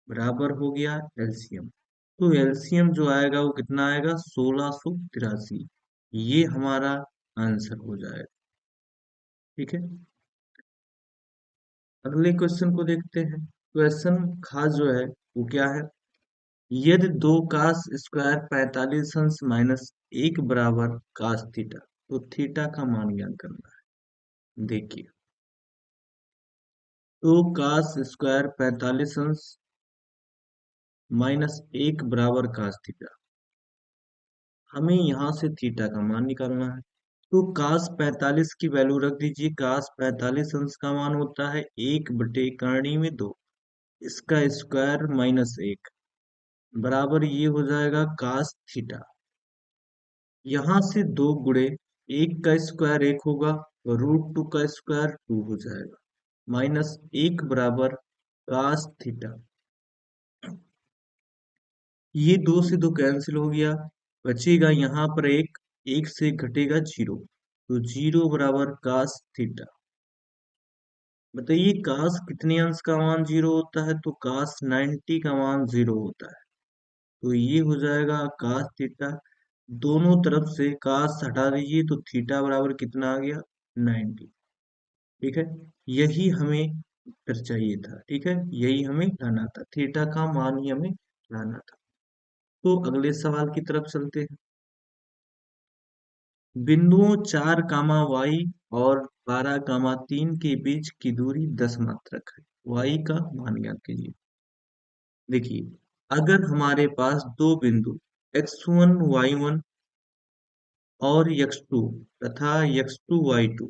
बराबर हो गया एलसीएम। तो एलसीएम जो आएगा वो कितना आएगा? 1683। ये हमारा आंसर हो जाएगा। ठीक है, अगले क्वेश्चन को देखते हैं। क्वेश्चन खास जो है वो क्या है? यदि 2 कास स्क्वायर 45 अंश माइनस 1 बराबर कास थीटा, तो थीटा का मान ज्ञात करना है। देखिए, 2 कास स्क्वायर 45 अंश माइनस 1 बराबर कास थीटा, हमें यहाँ से थीटा का मान निकालना है। तो कास 45 की वैल्यू रख दीजिए। कास 45 अंश का मान होता है 1/करणी में 2, इसका स्क्वायर माइनस 1, बराबर ये हो जाएगा कास थीटा। यहाँ से 2 गुणे 1 का स्क्वायर 1 होगा, और √2 का स्क्वायर 2 हो जाएगा, माइनस 1 बराबर कास थीटा। ये 2 से 2 कैंसिल हो गया, बचेगा यहाँ पर 1, 1 से घटेगा 0, तो 0 बराबर कास थीटा। बताइए काश कितने अंश का मान 0 होता है, तो काश 90 का मान 0 होता है। तो ये हो जाएगा काश थीटा, दोनों तरफ से काश हटा दीजिए तो थीटा बराबर कितना आ गया, 90। ठीक है, यही हमें फिर चाहिए था। ठीक है, यही हमें लाना था, थीटा का मान ही हमें लाना था। तो अगले सवाल की तरफ चलते हैं। बिंदुओं 4 कामा वाई और 12 कामा 3 के बीच की दूरी 10 मात्रक है। वाई का मान ज्ञात कीजिए। देखिए, अगर हमारे पास दो बिंदु x1 y1 और x2 तथा x2 y2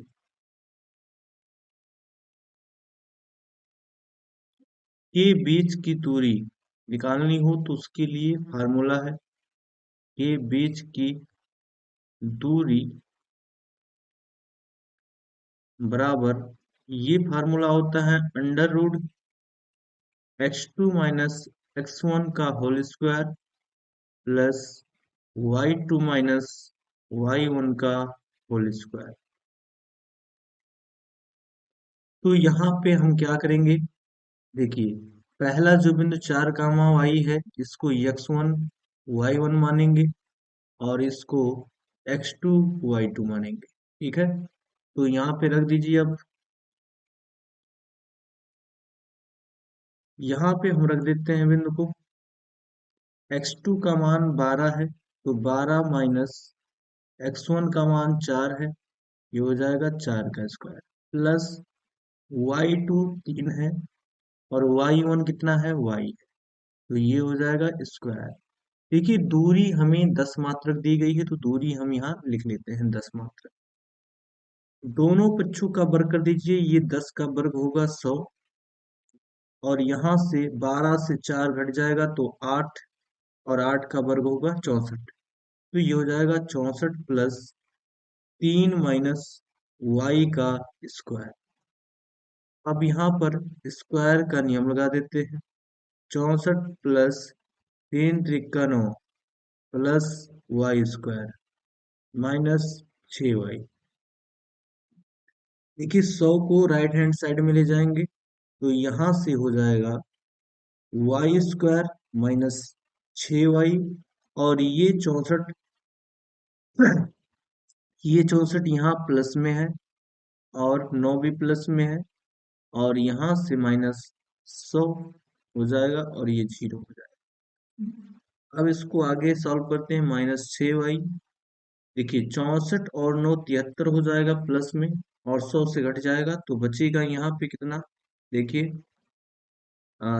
के बीच की दूरी निकालनी हो, तो उसके लिए फार्मूला है, के बीच की दूरी बराबर, ये फार्मूला होता है under root x2 minus x1 का whole square plus y2 minus y1 का होल स्क्वायर। तो यहाँ पे हम क्या करेंगे, देखिए, पहला जो बिंदु 4 कामा y है, इसको x1 y1 मानेंगे और इसको x2 y2 मानेंगे। ठीक है, तो यहाँ पे रख दीजिए। अब यहाँ पे हम रख देते हैं बिंदु को, x2 का मान 12 है, तो 12 माइनस x1 का मान 4 है, ये हो जाएगा 4 का स्क्वायर, प्लस y2 3 है और y1 कितना है, y है, तो ये हो जाएगा स्क्वायर। देखिए, दूरी हमें 10 मात्रक दी गई है, तो दूरी हम यहाँ लिख लेते हैं 10 मात्रक। दोनों पक्षों का वर्ग कर दीजिए, ये 10 का वर्ग होगा 100, और यहाँ से 12 से 4 घट जाएगा तो 8, और 8 का वर्ग होगा 64, तो ये हो जाएगा 64 प्लस 3 माइनस वाई का स्क्वायर। अब यहाँ पर स्क्वायर का नियम लगा देते हैं, 64 प्लस 3 त्रिका 9 plus Y square minus 6y। देखिए, 100 को राइट हैंड साइड में ले जाएंगे तो यहाँ से हो जाएगा वाई स्क्वायर माइनस 6y, और ये 64 यहाँ प्लस में है और 9 भी प्लस में है, और यहाँ से माइनस 100 हो जाएगा और ये 0 हो जाएगा। अब इसको आगे सॉल्व करते हैं, माइनस 6y। देखिए, 64 और 9 73 हो जाएगा प्लस में, और 100 से घट जाएगा तो बचेगा यहाँ पे कितना, देखिए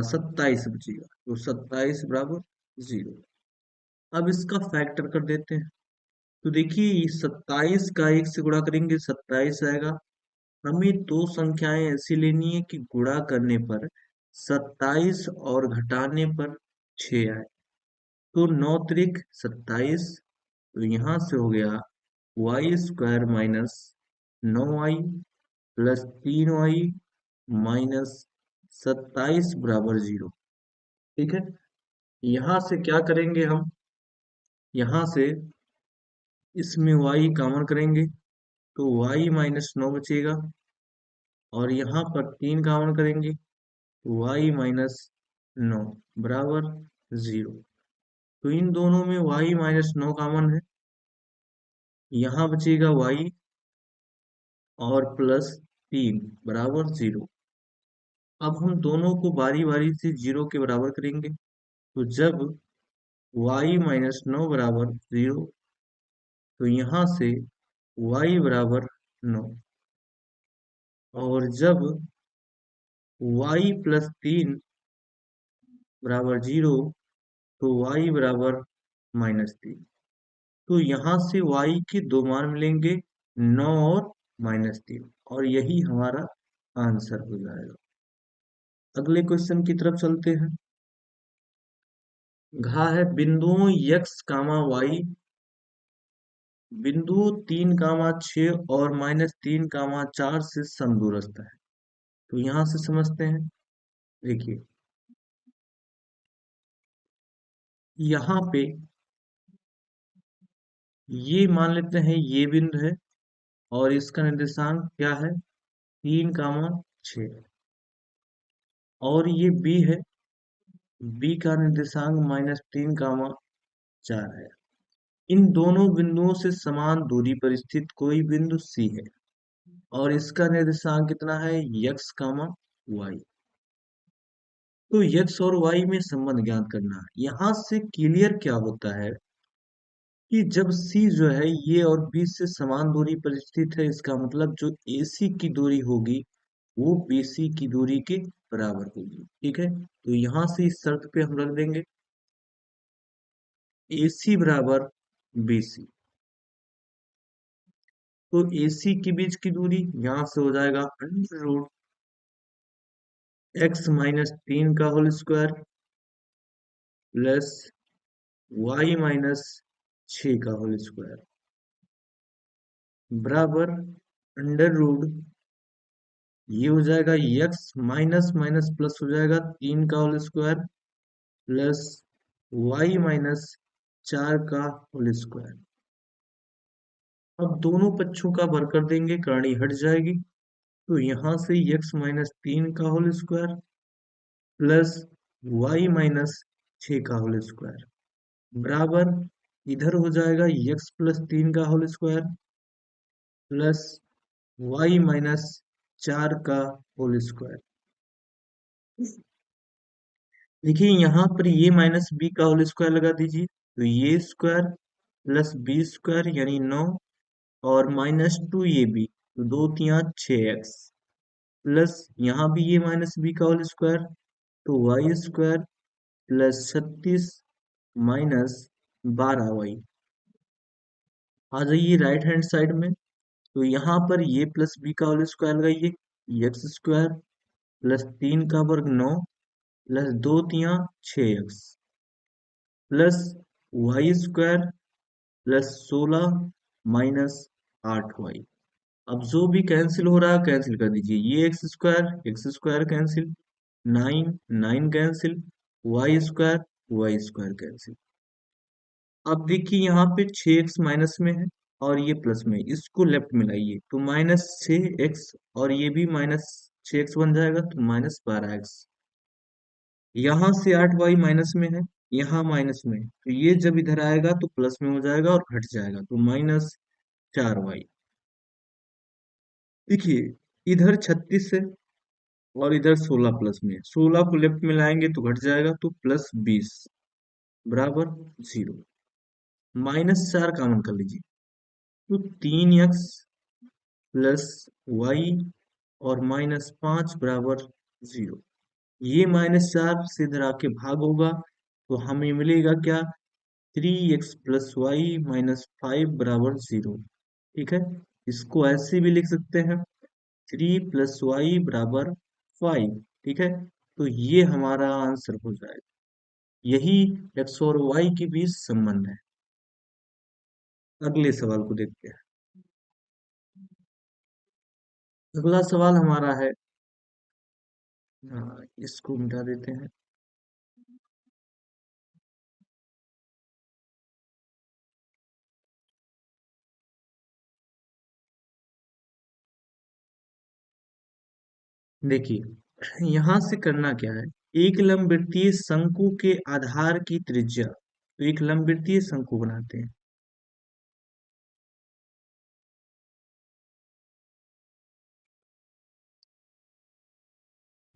27 बचेगा, तो 27 बराबर 0। अब इसका फैक्टर कर देते हैं, तो देखिए 27 का 1 से गुणा करेंगे 27 आएगा। हमें दो संख्याएं ऐसी लेनी है कि गुणा करने पर 27 और घटाने पर 6 आए, तो 9 त्रिक 27, तो यहाँ से हो गया Y square minus 9y plus 3y minus 27 बराबर 0। ठीक है, यहाँ से क्या करेंगे हम, यहाँ से इसमें y कॉमन करेंगे तो y माइनस 9 बचेगा, और यहाँ पर 3 कॉमन करेंगे तो y माइनस 9 बराबर 0। तो इन दोनों में y माइनस 9 कॉमन है, यहाँ बचेगा y और प्लस 3 बराबर 0। अब हम दोनों को बारी बारी से 0 के बराबर करेंगे, तो जब y माइनस 9 बराबर 0, तो यहाँ से y बराबर 9, और जब y प्लस 3 बराबर 0, तो y बराबर -3। तो यहाँ से y के दो मान मिलेंगे, 9 और -3, और यही हमारा आंसर हो जाएगा। अगले क्वेश्चन की तरफ चलते हैं। घा है बिंदुओं x कामा y, बिंदु 3 कामा 6 और -3 कामा 4 से समदूरस्थ है। तो यहाँ से समझते हैं, देखिए यहाँ पे ये मान लेते हैं ये बिंदु है, और इसका निर्देशांक क्या है, 3 कामा 6 और ये बी है, बी का निर्देशांक -3, 4 है। इन दोनों बिंदुओं से समान दूरी पर स्थित कोई बिंदु सी है और इसका निर्देशांक कितना है, यक्स कामा वाई। तो यक्स और वाई में संबंध ज्ञात करना है। यहां से क्लियर क्या होता है कि जब सी जो है ये और बी से समान दूरी पर स्थित है, इसका मतलब जो AC की दूरी होगी वो BC की दूरी के बराबर होगी। ठीक है, तो यहां से इस शर्त पे हम रख देंगे AC बराबर BC। तो AC के बीच की दूरी यहां से हो जाएगा अंडर रूट x-3 का होल स्क्वायर प्लस y-6 का होल स्क्वायर बराबर अंडर रूट, ये हो जाएगा x माइनस माइनस प्लस हो जाएगा 3 का होल स्क्वायर प्लस y-4 का होल स्क्वायर। अब दोनों पक्षों का वर्ग कर देंगे, करनी हट जाएगी। तो यहां से x-3 का होल स्क्वायर प्लस y-6 का होल स्क्वायर बराबर, इधर हो जाएगा x+3 का होल स्क्वायर प्लस y-4 का होल स्क्वायर। देखिए यहाँ पर ये माइनस बी का होल स्क्वायर लगा दीजिए, तो ये स्क्वायर प्लस बी स्क्वायर यानी 9 और -2 ये बी, तो 2×3 = 6x प्लस यहाँ भी ये माइनस बी का होल स्क्वायर, तो Y square plus 36 minus 12y। आ जाइए राइट हैंड साइड में, तो यहाँ पर ये प्लस बी का होल स्क्वायर लगाइए, एक्स स्क्वायर प्लस 3 का वर्ग 9 plus 2×3 = 6x plus Y square plus 16 minus 8y। अब जो भी कैंसिल हो रहा है कैंसिल कर दीजिए, ये एक्स स्क्वायर कैंसिल, 9 9 कैंसिल, वाई स्क्वायर कैंसिल। अब देखिए यहाँ पे 6x माइनस में है और ये प्लस में है, इसको लेफ्ट में लाइए तो -6x और ये भी -6x बन जाएगा, तो -12x। यहाँ से 8y माइनस में है, यहाँ माइनस में है, तो ये जब इधर आएगा तो प्लस में हो जाएगा और घट जाएगा, तो -4y। देखिए इधर 36 है और इधर 16 प्लस में है, 16 को लेफ्ट में लाएंगे तो घट जाएगा, तो +20 बराबर 0। -4 कॉमन कर लीजिए, तो 3x प्लस वाई और -5 बराबर 0। ये -4 से इधर आके भाग होगा, तो हमें मिलेगा क्या, 3x प्लस वाई -5 बराबर 0। ठीक है, इसको ऐसे भी लिख सकते हैं 3 + y बराबर 5। ठीक है, तो ये हमारा आंसर हो जाएगा। यही x और y के बीच संबंध है। अगले सवाल को देखते हैं। अगला सवाल हमारा है, इसको मिटा देते हैं। देखिए यहां से करना क्या है, एक लंबवृत्तीय शंकु के आधार की त्रिज्या, तो एक लंबवृत्तीय शंकु बनाते हैं।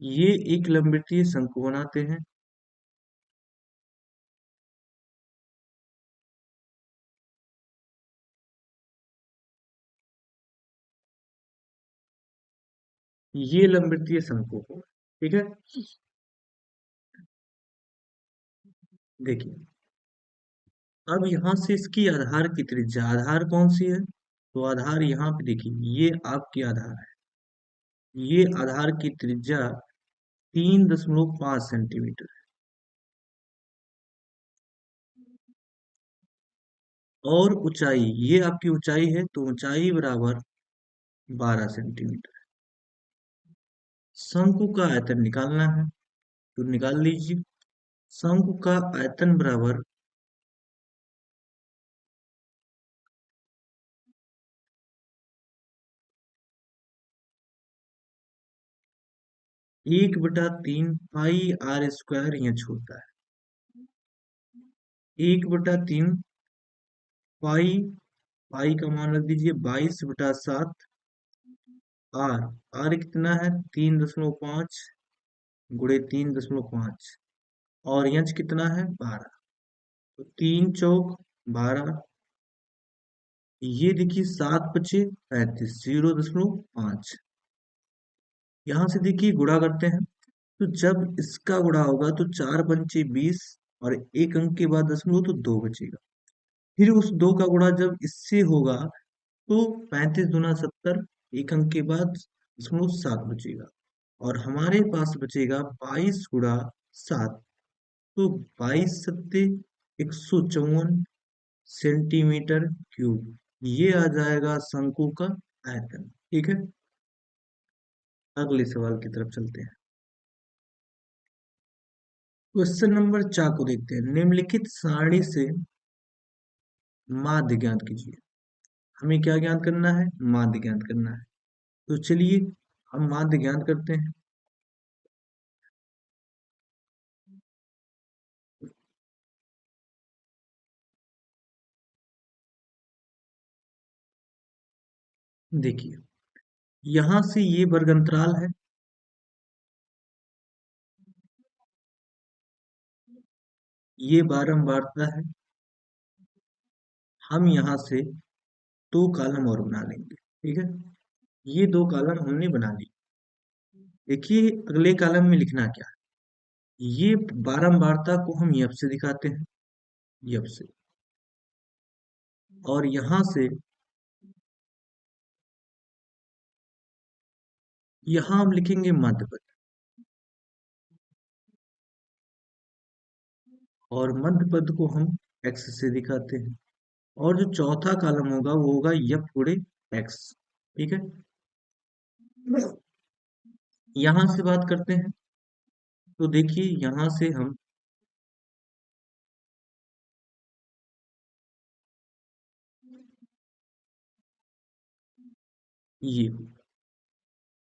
ये एक लंबवृत्तीय शंकु बनाते हैं। ये लंबवृत्तीय शंकु को, ठीक है। देखिए अब यहां से इसकी आधार की त्रिज्या, आधार कौन सी है, तो आधार यहाँ पे देखिए ये आपकी आधार है, ये आधार की त्रिज्या 3.5 सेंटीमीटर है और ऊंचाई, ये आपकी ऊंचाई है, तो ऊंचाई बराबर 12 सेंटीमीटर। शंकु का आयतन निकालना है, तो निकाल लीजिए। शंकु का आयतन बराबर 1/3 पाई आर स्क्वायर यहाँ छोड़ता है। 1/3 पाई, पाई का मान रख दीजिए 22/7 आर। आर कितना है 3.5 गुणे 3.5 और यंच कितना है 12। तो 3 चौक 12, ये देखिए 7 × 5 = 0.5। यहाँ से देखिए गुणा करते हैं, तो जब इसका गुणा होगा तो 4×5 = 20 और एक अंक के बाद दशमलव तो 2 बचेगा। फिर उस 2 का गुणा जब इससे होगा तो 35×2 = 70, एक अंक के बाद दशमलव 7 बचेगा और हमारे पास बचेगा 22×7। तो 22×7 = 154 सेंटीमीटर क्यूब। ये आ जाएगा शंकु का आयतन। ठीक है, अगले सवाल की तरफ चलते हैं। क्वेश्चन नंबर 4 को देखते हैं। निम्नलिखित सारणी से माध्य ज्ञात कीजिए। हमें क्या ज्ञात करना है? माध्य ज्ञात करना है। तो चलिए हम माध्य ज्ञात करते हैं। देखिए यहां से ये वर्ग अंतराल है, ये बारंबारता है। हम यहाँ से 2 कॉलम और बना लेंगे। ठीक है, ये 2 कॉलम हमने बना ली। देखिए अगले कॉलम में लिखना क्या है। ये बारंबारता को हम यफ से दिखाते हैं, यफ से। और यहां से यहां हम लिखेंगे मध्य पद, और मध्य पद को हम एक्स से दिखाते हैं। और जो चौथा कॉलम होगा वो होगा यफ गुणे एक्स। ठीक है, यहां से बात करते हैं। तो देखिए यहां से हम ये,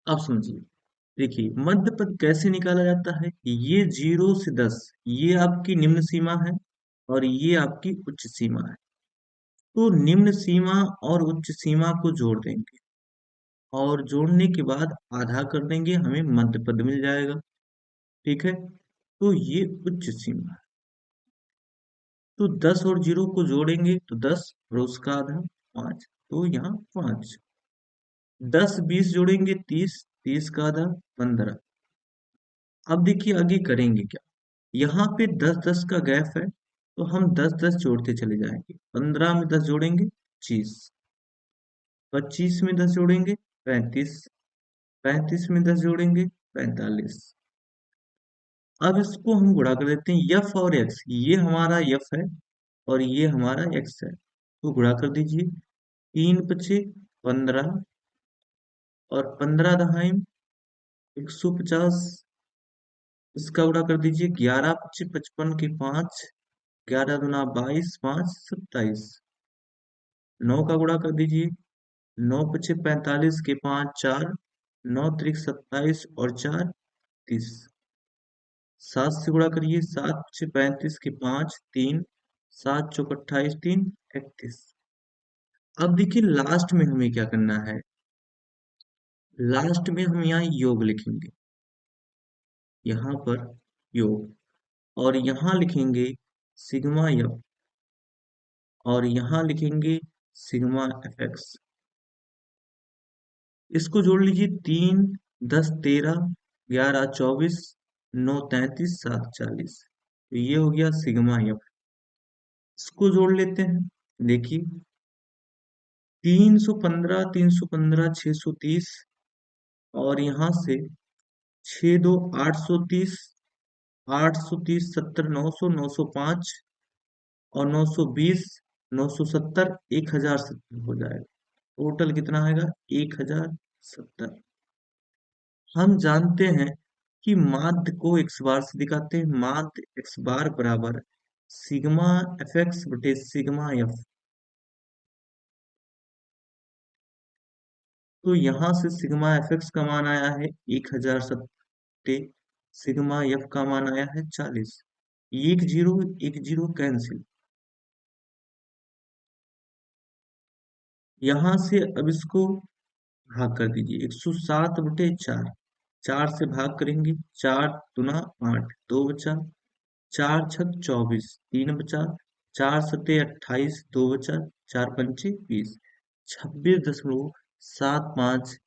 अब समझिए। देखिए मध्य पद कैसे निकाला जाता है। ये 0 से 10, ये आपकी निम्न सीमा है और ये आपकी उच्च सीमा है। तो निम्न सीमा और उच्च सीमा को जोड़ देंगे और जोड़ने के बाद आधा कर देंगे, हमें मध्य पद मिल जाएगा। ठीक है, तो ये उच्च सीमा है। तो 10 और 0 को जोड़ेंगे तो 10 और उसका आधा 5, तो यहाँ 5। 10 20 जोड़ेंगे 30, 30 का आधा 15। अब देखिए आगे करेंगे क्या। यहाँ पे 10 10 का गैप है, तो हम 10 10 जोड़ते चले जाएंगे। 15 में 10 जोड़ेंगे 25, 25 में 10 जोड़ेंगे 35, 35 में 10 जोड़ेंगे 45। अब इसको हम गुणा कर देते हैं, यफ और एक्स। ये हमारा यफ है और ये हमारा एक्स है, तो गुणा कर दीजिए। 3×5 = 15 और 15 दहाई 150, इसका गुणा कर दीजिए। 11×5 = 55 के 5, 11×2 = 22, 5 27। 9 का गुणा कर दीजिए। 9×5 = 45 के 5 4, 9×3 = 27 और 4 30। 7 से गुणा करिए। 7×6 = 35 के 5 3, 7×4 = 28, 3 31। अब देखिए लास्ट में हमें क्या करना है। लास्ट में हम यहाँ योग लिखेंगे, यहाँ पर योग, और यहाँ लिखेंगे सिग्मा एफ, और यहाँ लिखेंगे सिग्मा एफ एक्स। इसको जोड़ लीजिए। 3 10 13, 11 24, 9 33, 7 40। तो ये हो गया सिग्मा एफ। इसको जोड़ लेते हैं। देखिए 315 315 630, और यहाँ से 6 2 830, 830 70 900 905 और 920 970 1070 हो जाएगा। टोटल कितना आएगा 1070। हम जानते हैं कि माध्य को एक्स बार से दिखाते हैं। माध्य एक्स बार बराबर सिग्मा एफ एक्स बटे सिग्मा एफ। तो यहां से सिग्मा एफ एक्स का मान आया है 1070। बट्टे सिग्मा एफ का मान आया है 40। एक जीरो कैंसिल। यहां से अब इसको भाग कर दीजिए। 107/4, 4 से भाग करेंगे, 4 दूना 8, 2 बचा, 4 छक 24, 3 बचा, 4 सत्ते 28, 2 बचा, 4 पंचे 20, 26.75